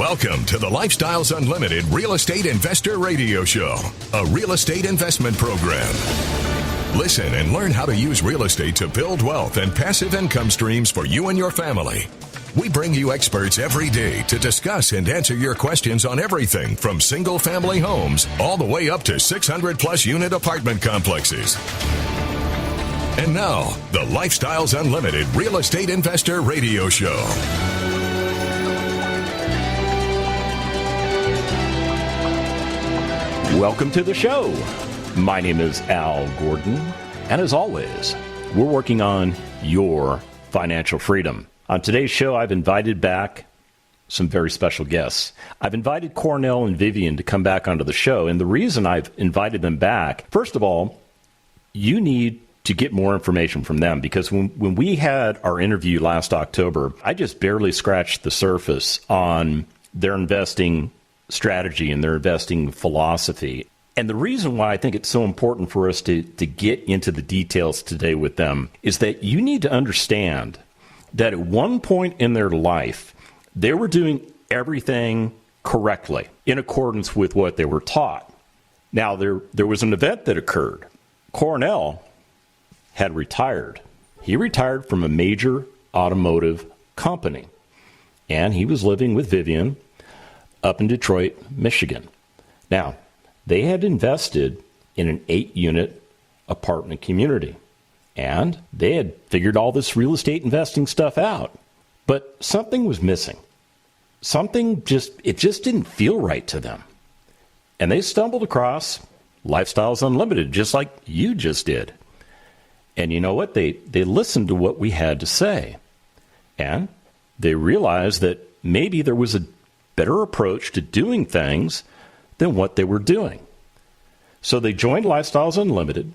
Welcome to the Lifestyles Unlimited Real Estate Investor Radio Show, a real estate investment program. Listen and learn how to use real estate to build wealth and passive income streams for you and your family. We bring you experts every day to discuss and answer your questions on everything from single-family homes all the way up to 600-plus unit apartment complexes. And now, the Lifestyles Unlimited Real Estate Investor Radio Show. Welcome to the show. My name is Al Gordon, and as always, we're working on your financial freedom. On today's show, I've invited back some very special guests. I've invited Cornell and Vivian to come back onto the show, and the reason I've invited them back, first of all, you need to get more information from them, because when we had our interview last October, I just barely scratched the surface on their investing strategy and their investing philosophy. And the reason why I think it's so important for us to get into the details today with them is that you need to understand that at one point in their life, they were doing everything correctly in accordance with what they were taught. Now, there was an event that occurred. Cornell had retired. He retired from a major automotive company, and he was living with Vivian up in Detroit, Michigan. Now, they had invested in an 8-unit apartment community, and they had figured all this real estate investing stuff out. But something was missing. It just didn't feel right to them. And they stumbled across Lifestyles Unlimited, just like you just did. And you know what? They listened to what we had to say. And they realized that maybe there was a better approach to doing things than what they were doing. So they joined Lifestyles Unlimited,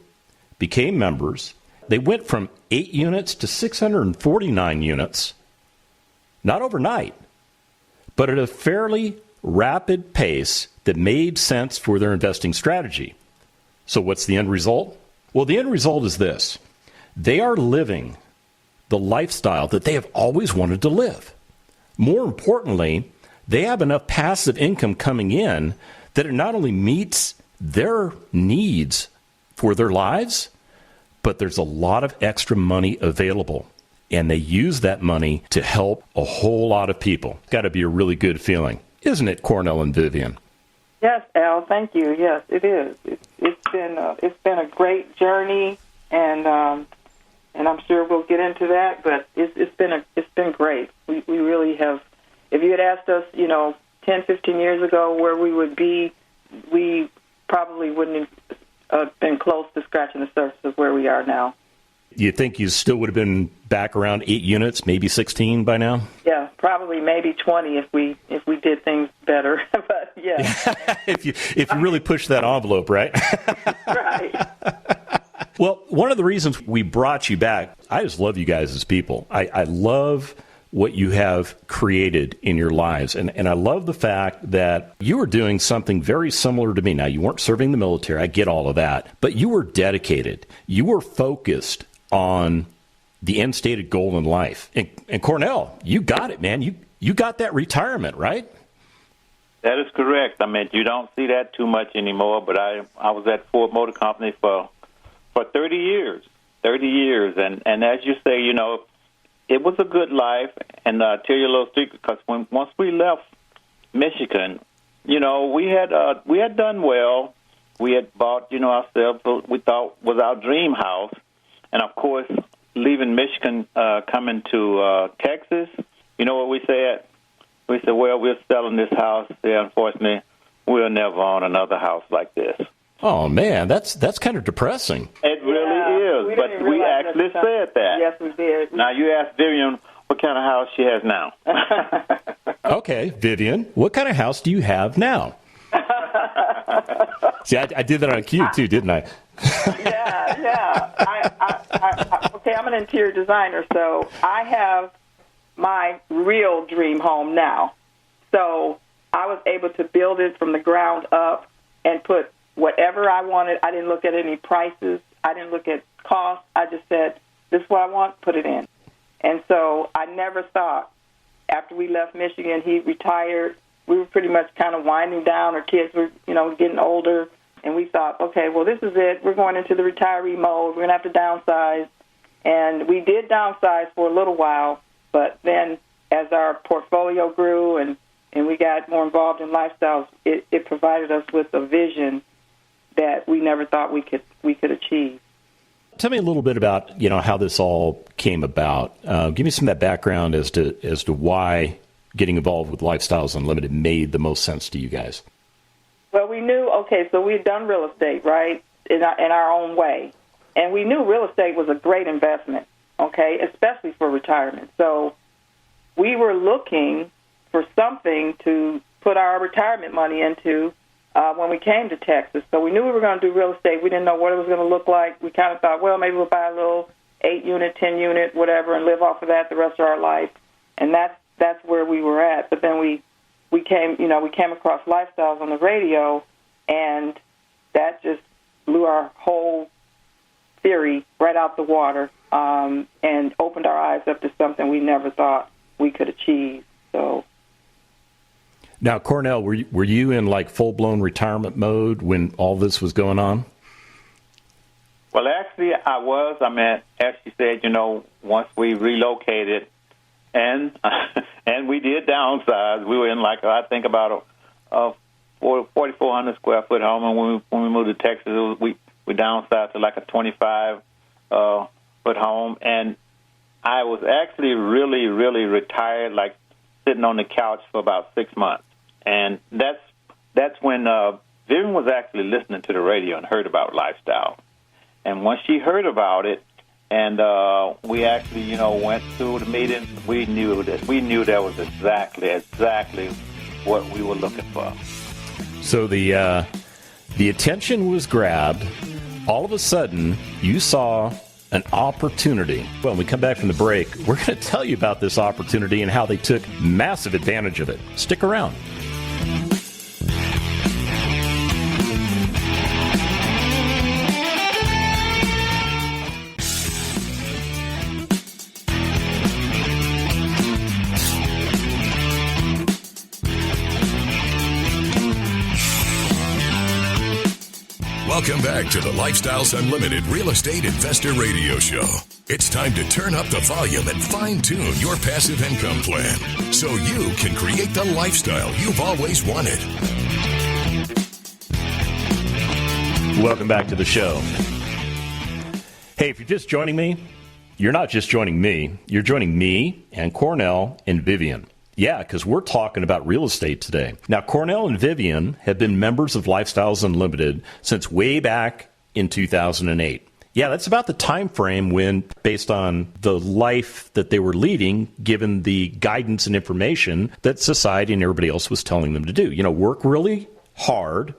became members. They went from 8 units to 649 units, not overnight, but at a fairly rapid pace that made sense for their investing strategy. So what's the end result? Well, the end result is this. They are living the lifestyle that they have always wanted to live. More importantly, they have enough passive income coming in that it not only meets their needs for their lives, but there's a lot of extra money available. And they use that money to help a whole lot of people. Got to be a really good feeling, isn't it, Cornell and Vivian? Yes, Al, thank you. Yes, it is. It's been a great journey, and I'm sure we'll get into that. But it's been great. We really have. If you had asked us, 10, 15 years ago where we would be, we probably wouldn't have been close to scratching the surface of where we are now. You think you still would have been back around 8 units, maybe 16 by now? Yeah, probably maybe 20 if we did things better. But yeah. if you really push that envelope, right? Right. Well, one of the reasons we brought you back, I just love you guys as people. I love what you have created in your lives. And I love the fact that you were doing something very similar to me. Now, you weren't serving the military. I get all of that. But you were dedicated. You were focused on the end stated goal in life. And Cornell, you got it, man. You got that retirement, right? That is correct. I mean, you don't see that too much anymore, but I was at Ford Motor Company for 30 years. 30 years. And as you say, it was a good life, and I'll tell you a little secret, because once we left Michigan, we had done well. We had bought, ourselves what we thought was our dream house. And, of course, leaving Michigan, coming to Texas, you know what we said? We said, well, we're selling this house. Yeah, unfortunately, we'll never own another house like this. Oh, man, that's kind of depressing. It really is, but we actually said that. Yes, we did. Now, you ask Vivian what kind of house she has now. Okay, Vivian, what kind of house do you have now? See, I did that on cue, too, didn't I? Yeah. Okay, I'm an interior designer, so I have my real dream home now. So I was able to build it from the ground up and put whatever I wanted. I didn't look at any prices. I didn't look at cost. I just said, this is what I want, put it in. And so I never thought, after we left Michigan, he retired. were pretty much kind of winding down. Our kids were, getting older, and we thought, okay, well, this is it. We're going into the retiree mode. We're going to have to downsize. And we did downsize for a little while, but then as our portfolio grew and we got more involved in lifestyles, it provided us with a vision that we never thought we could achieve. Tell me a little bit about how this all came about. Give me some of that background as to why getting involved with Lifestyles Unlimited made the most sense to you guys. Well, we knew, so we had done real estate, right, in our own way. And we knew real estate was a great investment, especially for retirement. So we were looking for something to put our retirement money into when we came to Texas. So we knew we were going to do real estate. We didn't know what it was going to look like. We kind of thought, well, maybe we'll buy a little 8-unit, 10-unit, whatever, and live off of that the rest of our life. And that's where we were at. But then we came across Lifestyles on the radio, and that just blew our whole theory right out the water, and opened our eyes up to something we never thought we could achieve. So, now, Cornell, were you in like full-blown retirement mode when all this was going on? Well, actually, I was. I mean, as you said, once we relocated and we did downsize, we were in I think about a 4,400 square foot home, and when we moved to Texas, we downsized to a 25 foot home, and I was actually really, really retired, sitting on the couch for about 6 months. And that's when Vivian was actually listening to the radio and heard about Lifestyle. And once she heard about it, and we actually, went to the meeting, we knew that was exactly what we were looking for. So the attention was grabbed. All of a sudden, you saw an opportunity. Well, when we come back from the break, we're going to tell you about this opportunity and how they took massive advantage of it. Stick around. Welcome back to the Lifestyles Unlimited Real Estate Investor Radio Show. It's time to turn up the volume and fine-tune your passive income plan so you can create the lifestyle you've always wanted. Welcome back to the show. Hey, if you're just joining me, you're not just joining me. You're joining me and Cornell and Vivian. Yeah, because we're talking about real estate today. Now, Cornell and Vivian have been members of Lifestyles Unlimited since way back in 2008. Yeah, that's about the time frame when, based on the life that they were leading, given the guidance and information that society and everybody else was telling them to do. Work really hard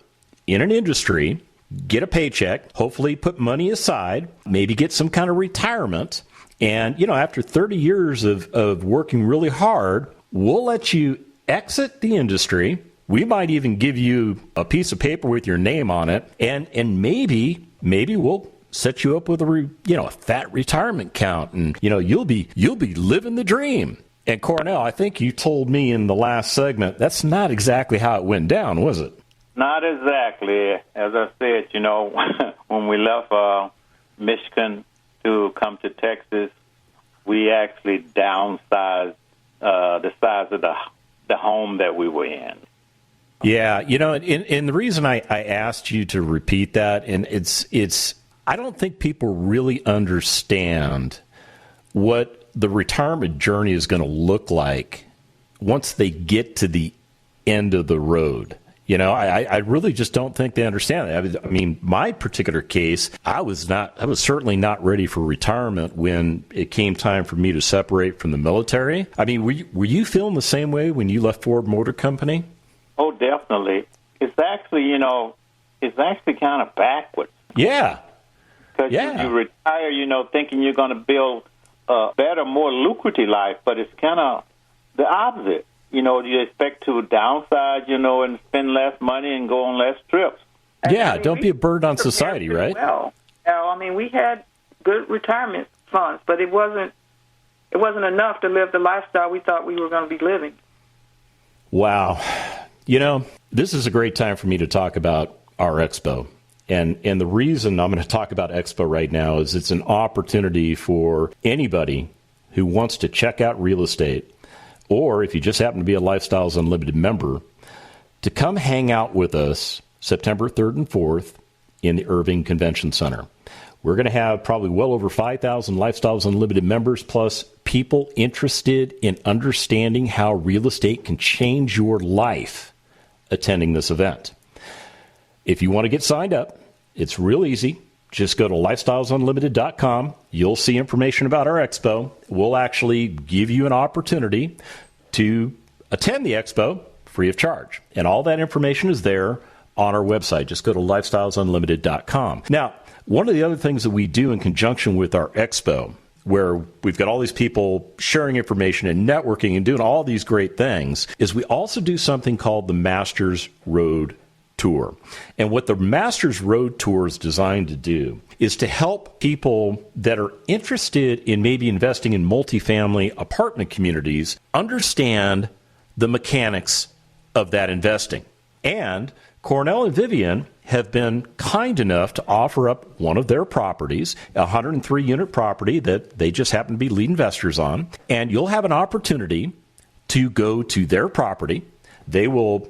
in an industry, get a paycheck, hopefully put money aside, maybe get some kind of retirement. And, after 30 years of working really hard, we'll let you exit the industry. We might even give you a piece of paper with your name on it, and maybe we'll set you up with a fat retirement account, and you'll be living the dream. And Cornell, I think you told me in the last segment that's not exactly how it went down, was it? Not exactly. As I said, when we left Michigan to come to Texas, we actually downsized the size of the home that we were in. Yeah, and the reason I asked you to repeat that, and it's I don't think people really understand what the retirement journey is going to look like once they get to the end of the road. I really just don't think they understand that. I mean, my particular case, I was certainly not ready for retirement when it came time for me to separate from the military. I mean, were you feeling the same way when you left Ford Motor Company? Oh, definitely. It's actually, kind of backwards. Yeah. Because you retire, thinking you're going to build a better, more lucrative life, but it's kind of the opposite. You expect to downsize, and spend less money and go on less trips. Yeah, don't be a burden on society, right? Well, we had good retirement funds, but it wasn't enough to live the lifestyle we thought we were going to be living. Wow. This is a great time for me to talk about our expo. And the reason I'm going to talk about expo right now is it's an opportunity for anybody who wants to check out real estate, or if you just happen to be a Lifestyles Unlimited member, to come hang out with us September 3rd and 4th in the Irving Convention Center. We're going to have probably well over 5,000 Lifestyles Unlimited members, plus people interested in understanding how real estate can change your life attending this event. If you want to get signed up, it's real easy. Just go to lifestylesunlimited.com. You'll see information about our expo. We'll actually give you an opportunity to attend the expo free of charge. And all that information is there on our website. Just go to lifestylesunlimited.com. Now, one of the other things that we do in conjunction with our expo, where we've got all these people sharing information and networking and doing all these great things, is we also do something called the Masters Road Tour. And what the Masters Road Tour is designed to do is to help people that are interested in maybe investing in multifamily apartment communities understand the mechanics of that investing. And Cornell and Vivian have been kind enough to offer up one of their properties, a 103-unit property that they just happen to be lead investors on. And you'll have an opportunity to go to their property. They will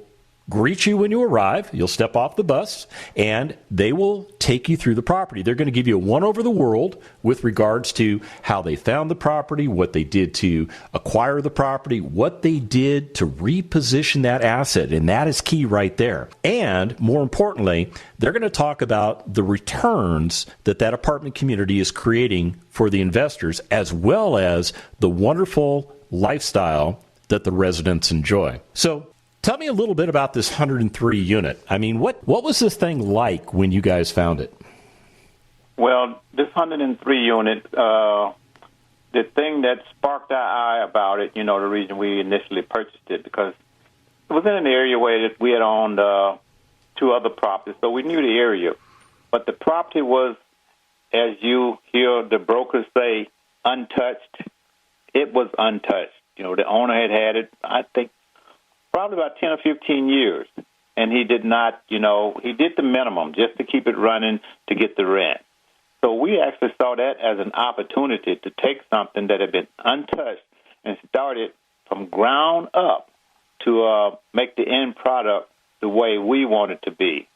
greet you when you arrive. You'll step off the bus, and they will take you through the property. They're going to give you a one over the world with regards to how they found the property, what they did to acquire the property, what they did to reposition that asset, and that is key right there. And more importantly, they're going to talk about the returns that that apartment community is creating for the investors, as well as the wonderful lifestyle that the residents enjoy. So tell me a little bit about this 103 unit. I mean, what was this thing like when you guys found it? Well, this 103 unit, the thing that sparked our eye about it, the reason we initially purchased it, because it was in an area where we had owned two other properties, so we knew the area. But the property was, as you hear the brokers say, untouched. It was untouched. The owner had it, I think, probably about 10 or 15 years, and he did not, he did the minimum just to keep it running to get the rent. So we actually saw that as an opportunity to take something that had been untouched and start it from ground up to make the end product the way we want it to be.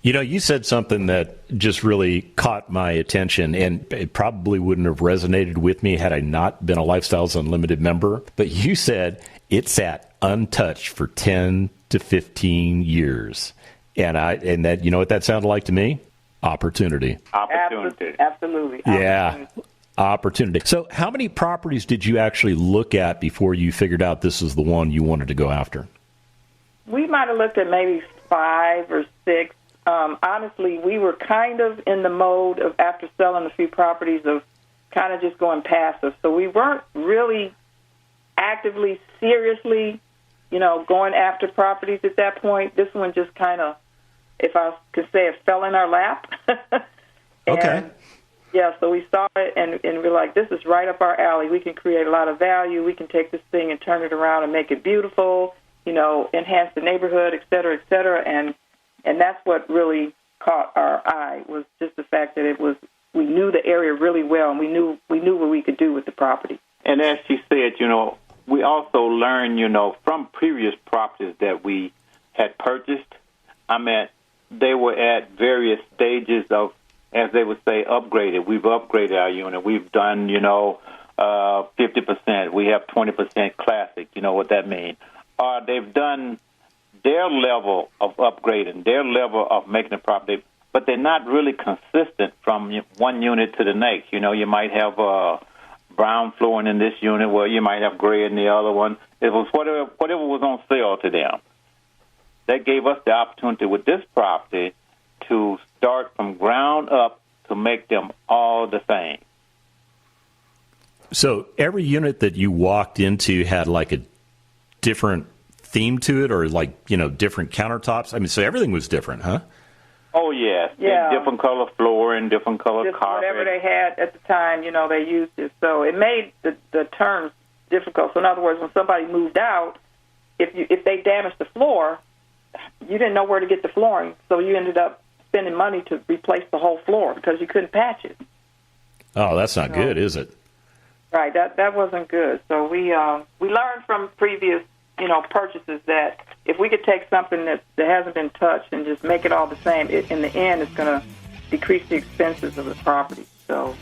You said something that just really caught my attention, and it probably wouldn't have resonated with me had I not been a Lifestyles Unlimited member. But you said it sat untouched for 10 to 15 years. And that, you know what that sounded like to me? Opportunity. Absolutely. Yeah. Opportunity. So how many properties did you actually look at before you figured out this is the one you wanted to go after? We might have looked at maybe 5 or 6. Honestly, we were kind of in the mode of, after selling a few properties, of kind of just going passive. So we weren't really actively, seriously, going after properties at that point. This one just kind of, if I could say, it fell in our lap. Okay. Yeah, so we saw it, and we're like, this is right up our alley. We can create a lot of value. We can take this thing and turn it around and make it beautiful, enhance the neighborhood, et cetera, and that's what really caught our eye, was just the fact that we knew the area really well, and we knew what we could do with the property. And as she said, we also learned, from previous properties that we had purchased. I mean, they were at various stages of, as they would say, upgraded. We've upgraded our unit. We've done, 50%. We have 20% classic. You know what that means. They've done their level of upgrading, their level of making the property, but they're not really consistent from one unit to the next. You might have brown flooring in this unit, where you might have gray in the other one. It was whatever was on sale to them. That gave us the opportunity with this property to start from ground up to make them all the same. So every unit that you walked into had like a different theme to it, or different countertops? I mean, so everything was different, huh? Oh, yes. Yeah. Different color flooring, different color carpet. Whatever they had at the time, they used it. So it made the terms difficult. So in other words, when somebody moved out, if they damaged the floor, you didn't know where to get the flooring, so you ended up spending money to replace the whole floor because you couldn't patch it. Oh, that's not good, is it? Right, that wasn't good. So we learned from previous purchases that if we could take something that hasn't been touched and just make it all the same, in the end it's going to decrease the expenses of the property. So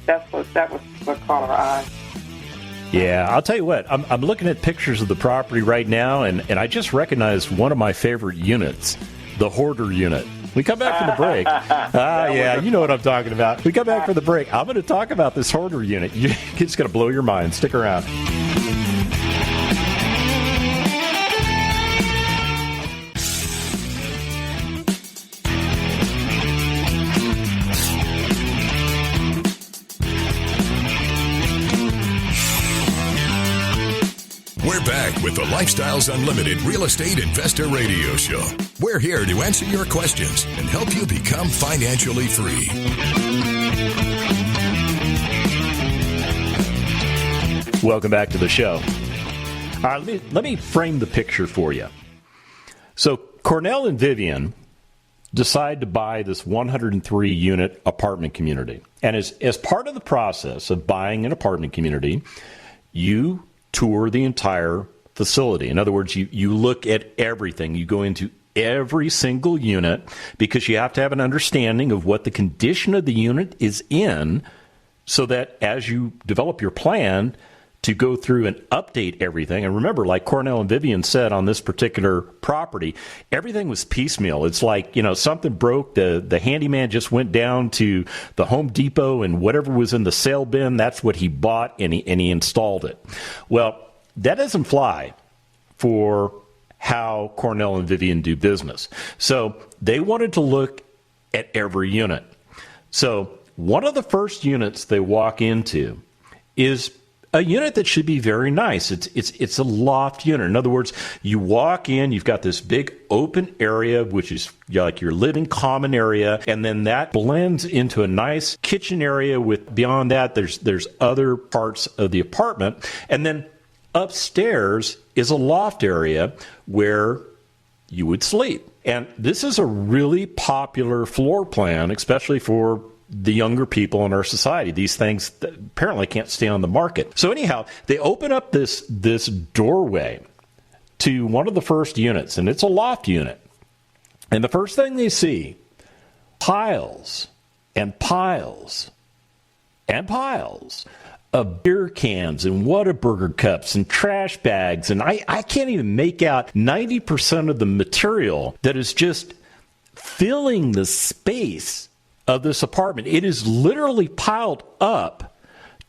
that was what caught our eye. Yeah, I'll tell you what, I'm looking at pictures of the property right now, and I just recognized one of my favorite units, the hoarder unit. We come back from the break. Yeah, you know what I'm talking about. We come back from the break. I'm going to talk about this hoarder unit. It's going to blow your mind. Stick around. We're back with the Lifestyles Unlimited Real Estate Investor Radio Show. We're here to answer your questions and help you become financially free. Welcome back to the show. All right, let me frame the picture for you. So Cornell and Vivian decide to buy this 103-unit apartment community. And as part of the process of buying an apartment community, you tour the entire facility. In other words, you look at everything. You go into every single unit because you have to have an understanding of what the condition of the unit is in so that as you develop your plan to go through and update everything. And remember, like Cornell and Vivian said on this particular property, everything was piecemeal. It's like, something broke. The handyman just went down to the Home Depot and whatever was in the sale bin, that's what he bought and he installed it. Well, that doesn't fly for how Cornell and Vivian do business. So they wanted to look at every unit. So one of the first units they walk into is a unit that should be very nice. It's a loft unit. In other words, you walk in, you've got this big open area, which is like your living common area, and then that blends into a nice kitchen area with, beyond that, there's other parts of the apartment. And then upstairs is a loft area where you would sleep. And this is a really popular floor plan, especially for the younger people in our society. These things apparently can't stay on the market. So anyhow, they open up this doorway to one of the first units, and it's a loft unit. And the first thing they see, piles and piles and piles of beer cans and Whataburger cups and trash bags. And I can't even make out 90% of the material that is just filling the space of this apartment. It is literally piled up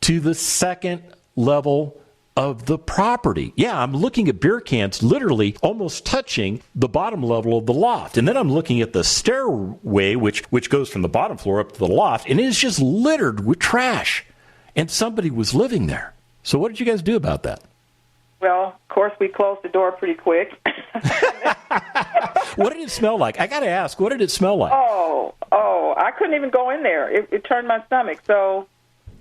to the second level of the property. Yeah, I'm looking at beer cans literally almost touching the bottom level of the loft. And then I'm looking at the stairway, which goes from the bottom floor up to the loft, and it is just littered with trash. And somebody was living there. So what did you guys do about that? Well, of course, we closed the door pretty quick. What did it smell like? I got to ask, what did it smell like? Oh, I couldn't even go in there. It turned my stomach. So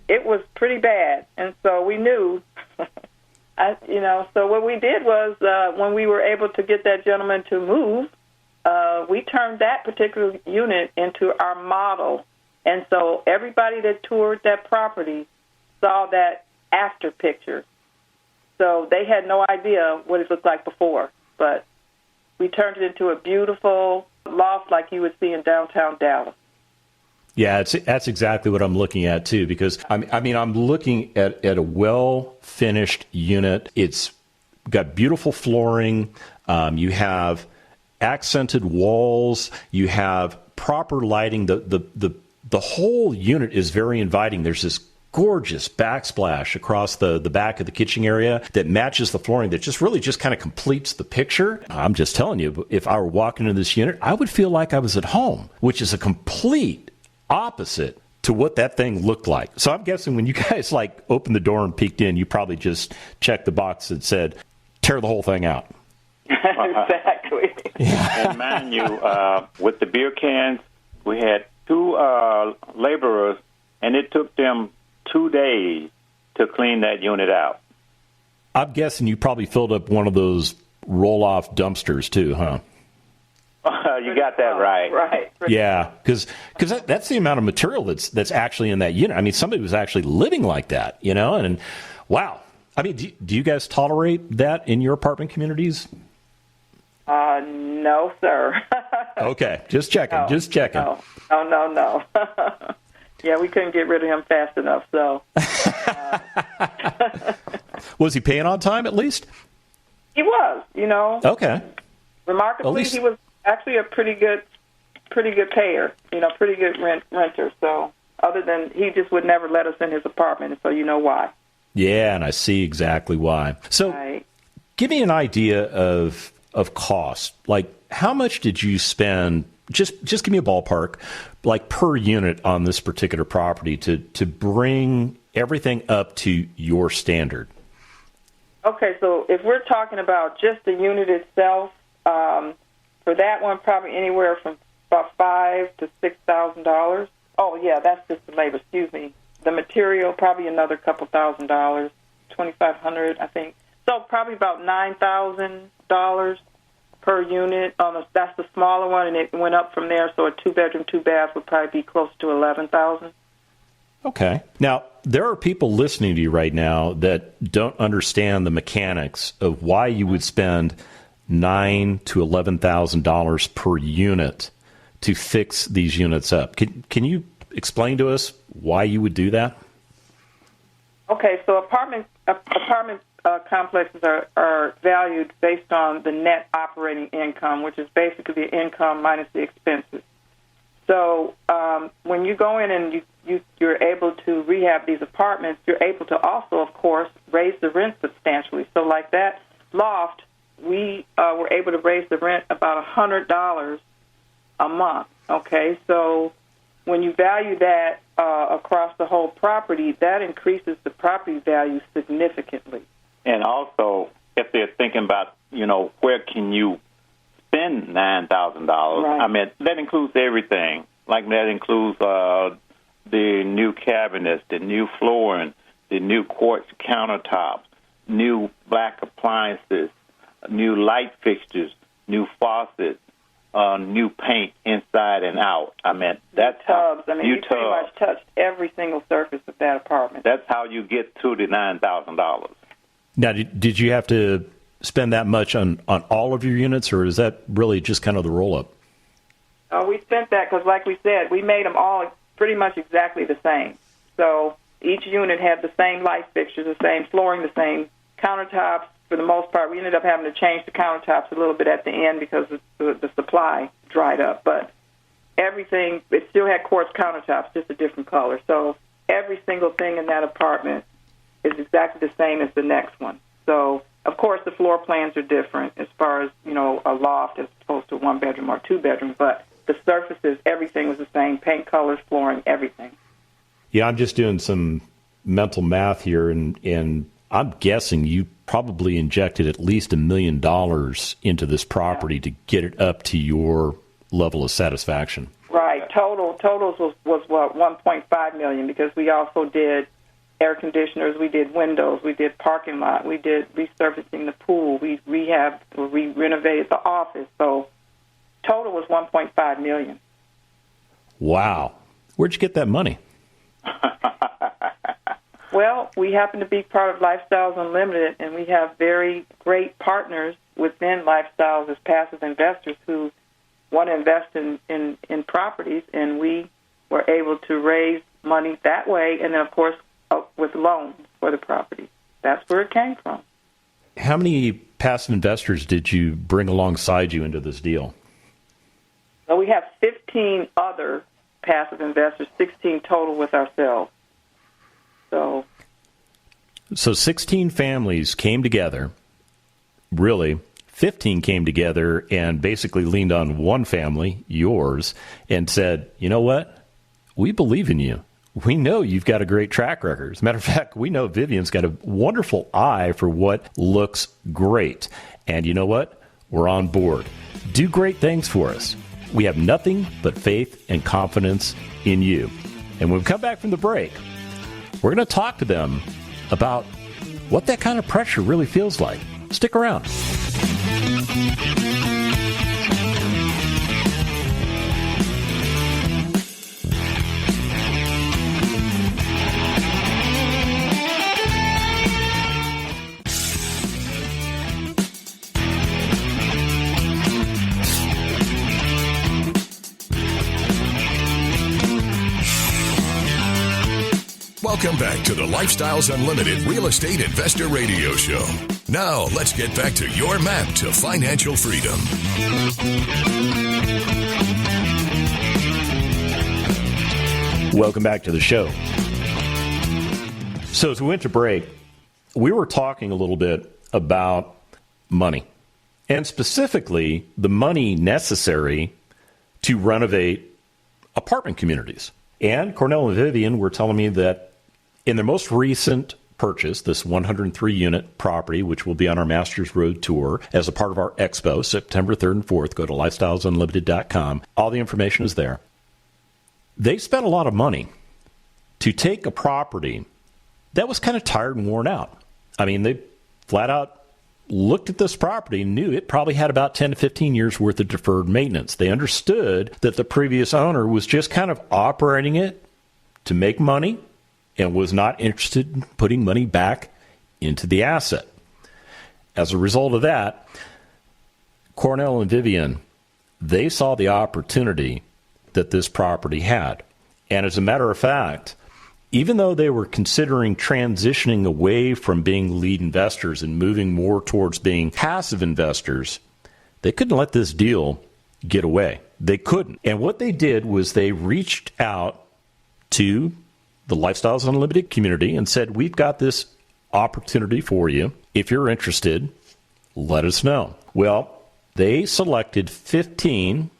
it was pretty bad. And so we knew, so what we did was when we were able to get that gentleman to move, we turned that particular unit into our model. And so everybody that toured that property saw that after picture. So they had no idea what it looked like before, but we turned it into a beautiful loft like you would see in downtown Dallas. Yeah, that's exactly what I'm looking at, too, because, I'm looking at a well-finished unit. It's got beautiful flooring. You have accented walls. You have proper lighting. The whole unit is very inviting. There's this gorgeous backsplash across the back of the kitchen area that matches the flooring that just really just kind of completes the picture. I'm just telling you, if I were walking into this unit, I would feel like I was at home, which is a complete opposite to what that thing looked like. So I'm guessing when you guys opened the door and peeked in, you probably just checked the box that said, tear the whole thing out. Exactly. Yeah. And mind you, with the beer cans, we had two laborers, and it took them 2 days to clean that unit out. I'm guessing you probably filled up one of those roll-off dumpsters too, huh? You got that right. Right. Yeah, because that's the amount of material that's actually in that unit. I mean, somebody was actually living like that, and wow. I mean, do you guys tolerate that in your apartment communities? No, sir. Okay, just checking. No. Yeah, we couldn't get rid of him fast enough, so. Was he paying on time at least? He was, Okay. Remarkably, he was actually a pretty good payer, pretty good renter. So other than he just would never let us in his apartment, so you know why. Yeah, and I see exactly why. So right. Give me an idea of cost. Like, how much did you spend? Just give me a ballpark, like per unit on this particular property to bring everything up to your standard. Okay, so if we're talking about just the unit itself, for that one, probably anywhere from about $5,000 to $6,000. Oh, yeah, that's just the labor. Excuse me. The material, probably another couple $1,000, $2,500, I think. So probably about $9,000 per unit. That's the smaller one, and it went up from there. So a 2-bedroom, 2-bath would probably be close to $11,000. Okay. Now, there are people listening to you right now that don't understand the mechanics of why you would spend $9,000 to $11,000 per unit to fix these units up. Can you explain to us why you would do that? Okay, so apartment complexes are valued based on the net operating income, which is basically the income minus the expenses. So when you go in and you're able to rehab these apartments, you're able to also, of course, raise the rent substantially. So like that loft, we were able to raise the rent about $100 a month, okay? So when you value that across the whole property, that increases the property value significantly. And also, if they're thinking about, where can you spend $9,000, right. I mean, that includes everything. Like that includes the new cabinets, the new flooring, the new quartz countertops, new black appliances, new light fixtures, new faucets, new paint inside and out. I mean, that's tubs. how you pretty much touched every single surface of that apartment. That's how you get to the $9,000. Now, did you have to spend that much on all of your units, or is that really just kind of the roll-up? We spent that because, like we said, we made them all pretty much exactly the same. So each unit had the same light fixtures, the same flooring, the same countertops. For the most part, we ended up having to change the countertops a little bit at the end because the supply dried up. But everything, it still had quartz countertops, just a different color. So every single thing in that apartment is exactly the same as the next one. So, of course, the floor plans are different as far as, a loft as opposed to a 1-bedroom or 2-bedroom. But the surfaces, everything was the same, paint colors, flooring, everything. Yeah, I'm just doing some mental math here, and I'm guessing you probably injected at least $1 million into this property to get it up to your level of satisfaction. Right. Totals was what, $1.5 million, because we also did air conditioners, we did windows, we did parking lot, we did resurfacing the pool, we renovated the office. So total was $1.5 million. Wow. Where'd you get that money? Well, we happen to be part of Lifestyles Unlimited, and we have very great partners within Lifestyles as passive investors who want to invest in properties, and we were able to raise money that way, and then, of course, with loans for the property. That's where it came from. How many passive investors did you bring alongside you into this deal? So we have 15 other passive investors, 16 total with ourselves. So 16 families came together, really. 15 came together and basically leaned on one family, yours, and said, you know what? We believe in you. We know you've got a great track record. As a matter of fact, we know Vivian's got a wonderful eye for what looks great. And you know what? We're on board. Do great things for us. We have nothing but faith and confidence in you. And when we come back from the break, we're going to talk to them about what that kind of pressure really feels like. Stick around. Welcome back to the Lifestyles Unlimited Real Estate Investor Radio Show. Now, let's get back to your map to financial freedom. Welcome back to the show. So as we went to break, we were talking a little bit about money, and specifically the money necessary to renovate apartment communities. And Cornell and Vivian were telling me that in their most recent purchase, this 103-unit property, which will be on our Masters Road tour as a part of our EXPO, September 3rd and 4th, go to lifestylesunlimited.com. All the information is there. They spent a lot of money to take a property that was kind of tired and worn out. I mean, they flat out looked at this property and knew it probably had about 10 to 15 years worth of deferred maintenance. They understood that the previous owner was just kind of operating it to make money and was not interested in putting money back into the asset. As a result of that, Cornell and Vivian, they saw the opportunity that this property had. And as a matter of fact, even though they were considering transitioning away from being lead investors and moving more towards being passive investors, they couldn't let this deal get away. They couldn't. And what they did was they reached out to the Lifestyles Unlimited community and said, we've got this opportunity for you. If you're interested, let us know. Well, they selected 15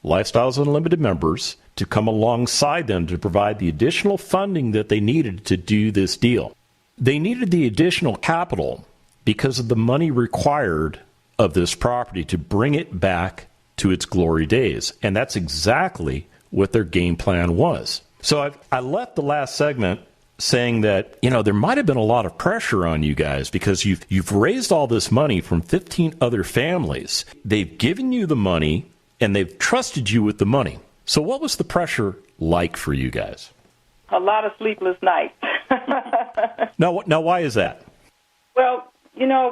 Lifestyles Unlimited members to come alongside them to provide the additional funding that they needed to do this deal. They needed the additional capital because of the money required of this property to bring it back to its glory days. And that's exactly what their game plan was. So I left the last segment saying that, there might have been a lot of pressure on you guys because you've raised all this money from 15 other families. They've given you the money and they've trusted you with the money. So what was the pressure like for you guys? A lot of sleepless nights. Now, why is that? Well,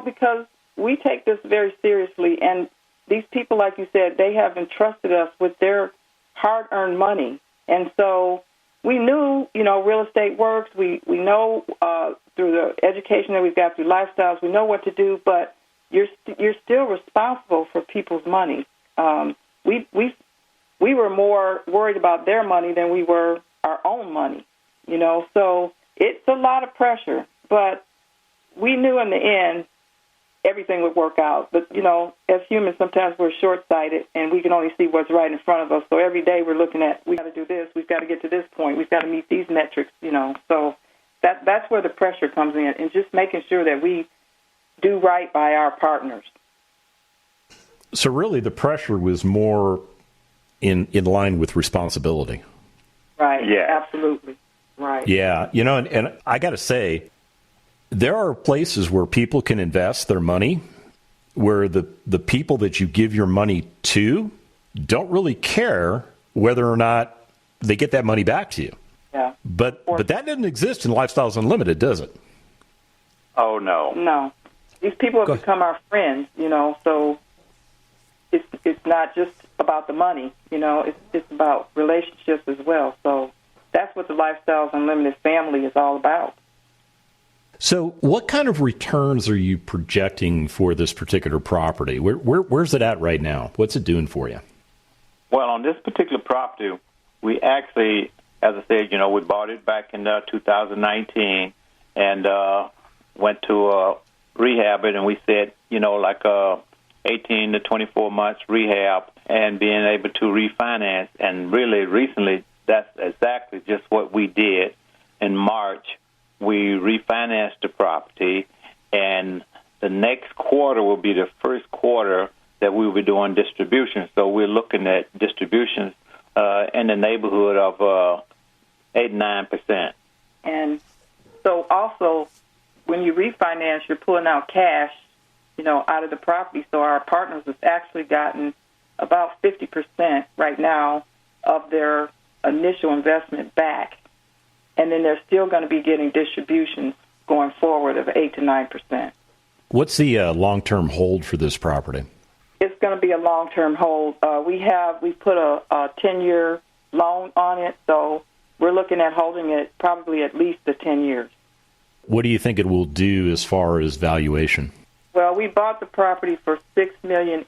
because we take this very seriously, and these people, like you said, they have entrusted us with their hard-earned money. And so we knew, real estate works. We know through the education that we've got through Lifestyles, we know what to do, but you're still responsible for people's money. We were more worried about their money than we were our own money, So it's a lot of pressure, but we knew in the end everything would work out. But, as humans, sometimes we're short-sighted, and we can only see what's right in front of us. So every day we're looking at, we've got to do this, we've got to get to this point, we've got to meet these metrics, So that's where the pressure comes in, and just making sure that we do right by our partners. So really the pressure was more in line with responsibility. Right, yeah. Absolutely. Right. Yeah, and I got to say, there are places where people can invest their money where the people that you give your money to don't really care whether or not they get that money back to you. Yeah. But that doesn't exist in Lifestyles Unlimited, does it? Oh, no. No. These people have become our friends, so it's not just about the money, it's about relationships as well. So that's what the Lifestyles Unlimited family is all about. So what kind of returns are you projecting for this particular property? Where's it at right now? What's it doing for you? Well, on this particular property, we actually, as I said, we bought it back in 2019 and went to rehab it, and we said, 18 to 24 months rehab and being able to refinance. And really recently, that's exactly just what we did. In March, we refinanced the property, and the next quarter will be the first quarter that we will be doing distributions. So we're looking at distributions in the neighborhood of 8-9%. And so also, when you refinance, you're pulling out cash out of the property. So our partners have actually gotten about 50% right now of their initial investment back. And then they're still going to be getting distributions going forward of 8 to 9%. What's the long-term hold for this property? It's going to be a long-term hold. We put a 10-year loan on it, so we're looking at holding it probably at least the 10 years. What do you think it will do as far as valuation? Well, we bought the property for $6.8 million,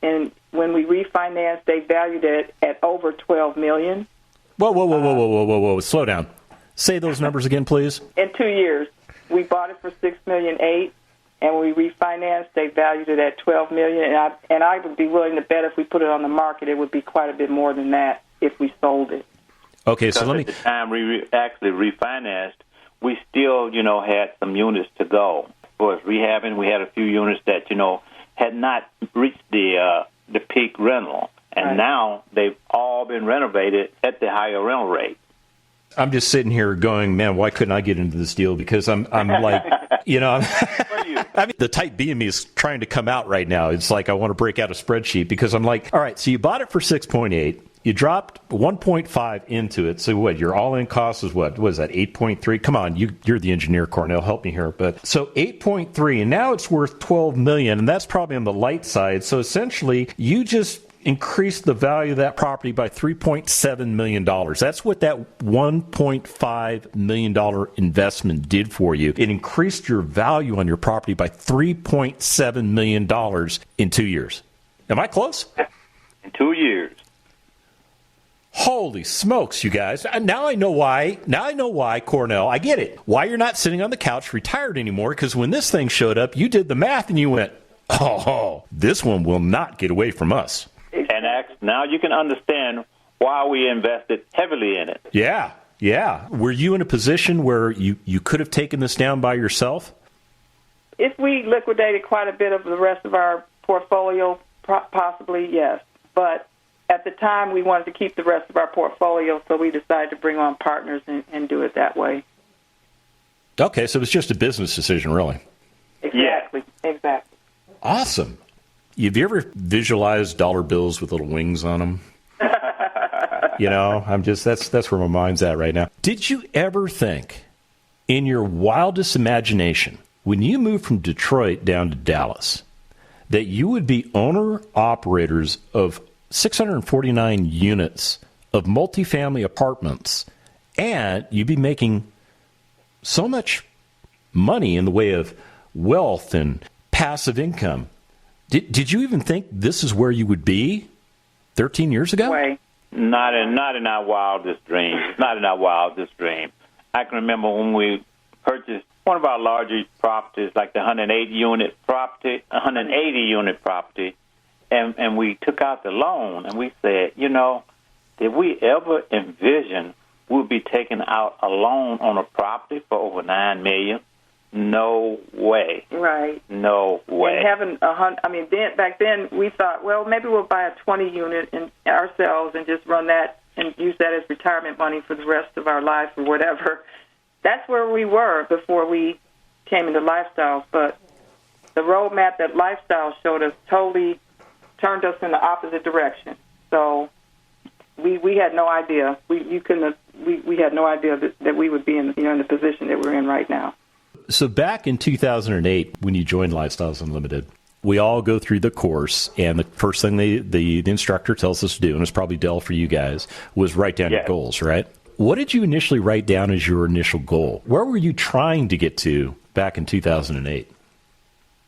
and when we refinanced, they valued it at over $12 million. Whoa. Slow down. Say those numbers again, please. In 2 years, we bought it for $6.8 million, and we refinanced. They valued it at $12 million, and I would be willing to bet if we put it on the market, it would be quite a bit more than that if we sold it. Okay, so let me. At the time we actually refinanced, we still, had some units to go. For us rehabbing, we had a few units that, had not reached the peak rental, and right. Now they've all been renovated at the higher rental rate. I'm just sitting here going, man, why couldn't I get into this deal? Because I'm like, the type B in me is trying to come out right now. It's like I want to break out a spreadsheet because I'm like, all right, so you bought it for 6.8. You dropped 1.5 into it. So what? Your all-in cost is what? What is that? 8.3. Come on, you're the engineer, Cornell. Help me here. But so 8.3, and now it's worth $12 million, and that's probably on the light side. So essentially, you just increased the value of that property by $3.7 million. That's what that $1.5 million investment did for you. It increased your value on your property by $3.7 million in 2 years. Am I close? In 2 years. Holy smokes, you guys. Now I know why. Cornell. I get it. Why you're not sitting on the couch retired anymore, because when this thing showed up, you did the math and you went, oh, this one will not get away from us. And now you can understand why we invested heavily in it. Yeah. Were you in a position where you could have taken this down by yourself? If we liquidated quite a bit of the rest of our portfolio, possibly, yes. But at the time, we wanted to keep the rest of our portfolio, so we decided to bring on partners and do it that way. Okay, so it was just a business decision, really. Exactly. Awesome. Have you ever visualized dollar bills with little wings on them? That's where my mind's at right now. Did you ever think, in your wildest imagination, when you moved from Detroit down to Dallas, that you would be owner-operators of 649 units of multifamily apartments, and you'd be making so much money in the way of wealth and passive income? Did you even think this is where you would be 13 years ago? Way. Not in our wildest dreams. Not in our wildest dream. I can remember when we purchased one of our larger properties, like the 180-unit property, and we took out the loan, and we said, did we ever envision we'll be taking out a loan on a property for over $9 million? No way. Right. No way. And having back then we thought, well, maybe we'll buy a 20 unit ourselves and just run that and use that as retirement money for the rest of our life or whatever. That's where we were before we came into Lifestyles. But the roadmap that Lifestyle showed us totally turned us in the opposite direction. So we had no idea. We had no idea that we would be in the position that we're in right now. So back in 2008, when you joined Lifestyles Unlimited, we all go through the course, and the first thing the instructor tells us to do, and it's probably Dell for you guys, was write down your goals, right? What did you initially write down as your initial goal? Where were you trying to get to back in 2008?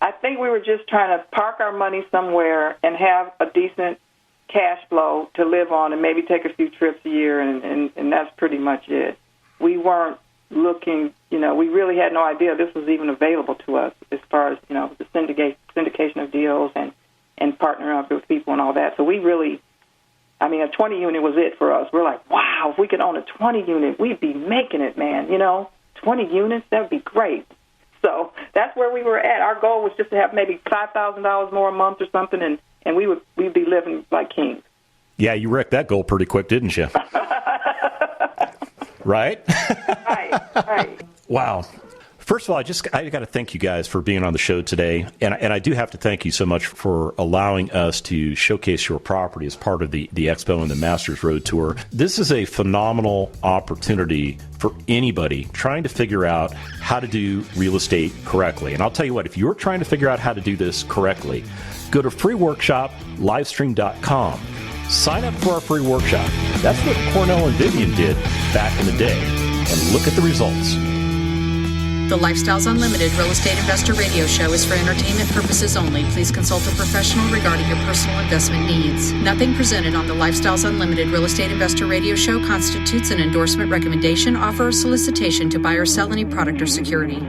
I think we were just trying to park our money somewhere and have a decent cash flow to live on and maybe take a few trips a year, and that's pretty much it. We weren't looking, we really had no idea this was even available to us as far as, the syndication of deals and partnering up with people and all that. So we really, a 20 unit was it for us. We're like, wow, if we could own a 20 unit, we'd be making it, man. 20 units, that would be great. So that's where we were at. Our goal was just to have maybe $5,000 more a month or something, and we'd be living like kings. Yeah, you wrecked that goal pretty quick, didn't you? Right? Right. Wow. First of all, I got to thank you guys for being on the show today, and I do have to thank you so much for allowing us to showcase your property as part of the Expo and the Masters Road Tour. This is a phenomenal opportunity for anybody trying to figure out how to do real estate correctly. And I'll tell you what, if you're trying to figure out how to do this correctly, go to freeworkshoplivestream.com. Sign up for our free workshop. That's what Cornell and Vivian did back in the day, and look at the results. The Lifestyles Unlimited Real Estate Investor Radio Show is for entertainment purposes only. Please consult a professional regarding your personal investment needs. Nothing presented on the Lifestyles Unlimited Real Estate Investor Radio Show constitutes an endorsement, recommendation, offer, or solicitation to buy or sell any product or security.